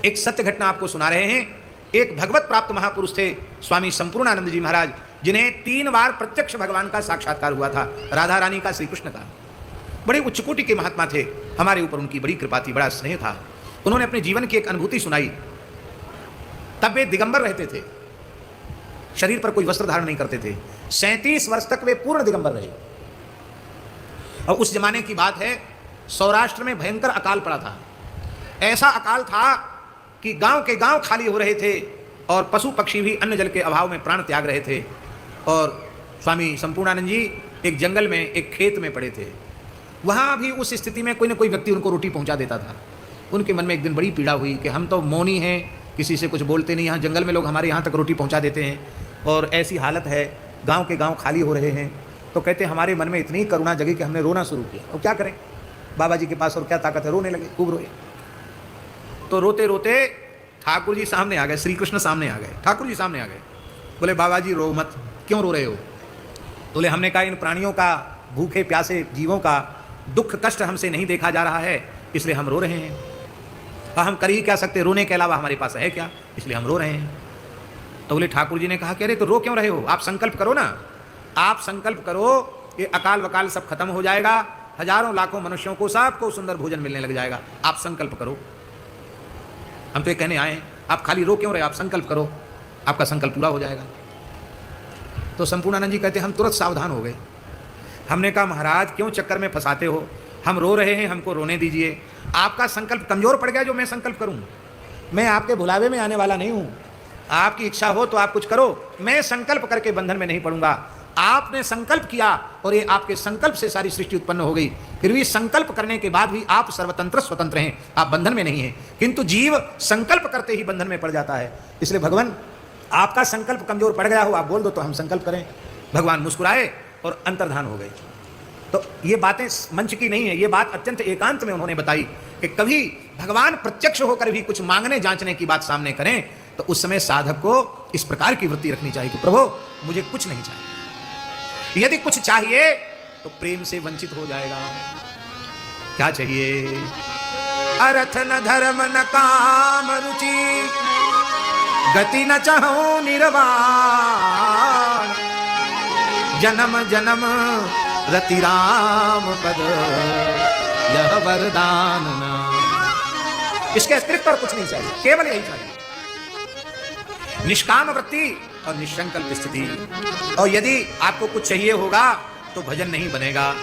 एक सत्य घटना आपको सुना रहे हैं। एक भगवत प्राप्त महापुरुष थे स्वामी संपूर्णानंद जी महाराज, जिन्हें 3 बार प्रत्यक्ष भगवान का साक्षात्कार हुआ था, राधा रानी का, श्री कृष्ण का। बड़े उच्च कोटि के महात्मा थे, हमारे ऊपर उनकी बड़ी कृपा थी, बड़ा स्नेह था। उन्होंने अपने जीवन की एक अनुभूति सुनाई। तब वे दिगंबर रहते थे, शरीर पर कोई वस्त्र धारण नहीं करते थे। 37 वर्ष तक वे पूर्ण दिगंबर रहे। और उस जमाने की बात है, सौराष्ट्र में भयंकर अकाल पड़ा था। ऐसा अकाल था कि गांव के गांव खाली हो रहे थे और पशु पक्षी भी अन्न जल के अभाव में प्राण त्याग रहे थे। और स्वामी संपूर्णानंद जी एक जंगल में, एक खेत में पड़े थे। वहाँ भी उस स्थिति में कोई ना कोई व्यक्ति उनको रोटी पहुँचा देता था। उनके मन में एक दिन बड़ी पीड़ा हुई कि हम तो मौनी हैं, किसी से कुछ बोलते नहीं, यहाँ जंगल में लोग हमारे यहाँ तक रोटी पहुँचा देते हैं और ऐसी हालत है, गाँव के गाँव खाली हो रहे हैं। तो कहते हमारे मन में इतनी करुणा जगी कि हमने रोना शुरू किया। और क्या करें, बाबा जी के पास और क्या ताकत है, रोने लगे, खूब रोए। तो रोते रोते ठाकुर जी सामने आ गए, श्री कृष्ण सामने आ गए, ठाकुर जी सामने आ गए। बोले बाबा जी रो मत, क्यों रो रहे हो? बोले हमने कहा इन प्राणियों का, भूखे प्यासे जीवों का दुख कष्ट हमसे नहीं देखा जा रहा है, इसलिए हम रो रहे हैं। हम कर ही क्या सकते, रोने के अलावा हमारे पास है क्या, इसलिए हम रो रहे हैं। तो बोले ठाकुर जी ने कहा कि अरे तो रो क्यों रहे हो, आप संकल्प करो ना, आप संकल्प करो, ये अकाल वकाल सब खत्म हो जाएगा, हजारों लाखों मनुष्यों को सबको सुंदर भोजन मिलने लग जाएगा, आप संकल्प करो। हम तो ये कहने आए, आप खाली रो क्यों रहे, आप संकल्प करो, आपका संकल्प पूरा हो जाएगा। तो संपूर्णानंद जी कहते हम तुरंत सावधान हो गए। हमने कहा महाराज क्यों चक्कर में फंसाते हो, हम रो रहे हैं, हमको रोने दीजिए। आपका संकल्प कमजोर पड़ गया जो मैं संकल्प करूं, मैं आपके बुलावे में आने वाला नहीं हूं। आपकी इच्छा हो तो आप कुछ करो, मैं संकल्प करके बंधन में नहीं पड़ूंगा। आपने संकल्प किया और ये आपके संकल्प से सारी सृष्टि उत्पन्न हो गई। फिर भी संकल्प करने के बाद भी आप सर्वतंत्र स्वतंत्र हैं, आप बंधन में नहीं हैं। किंतु जीव संकल्प करते ही बंधन में पड़ जाता है। इसलिए भगवान आपका संकल्प कमजोर पड़ गया हो, आप बोल दो तो हम संकल्प करें। भगवान मुस्कुराए और अंतर्धान हो गए। तो ये बातें मंच की नहीं है, ये बात अत्यंत एकांत में उन्होंने बताई कि कभी भगवान प्रत्यक्ष होकर भी कुछ मांगने जांचने की बात सामने करें तो उस समय साधक को इस प्रकार की वृत्ति रखनी चाहिए कि प्रभु मुझे कुछ नहीं चाहिए, यदि कुछ चाहिए तो प्रेम से वंचित हो जाएगा। क्या चाहिए? अर्थ न धर्म न काम रुचि, गति न चाहो निर्वाण, जन्म जन्म रति राम पद यह वरदान ना। इसके अतिरिक्त और कुछ नहीं चाहिए, केवल यही चाहिए, निष्काम वृत्ति और निसंकल्प स्थिति। और यदि आपको कुछ चाहिए होगा तो भजन नहीं बनेगा।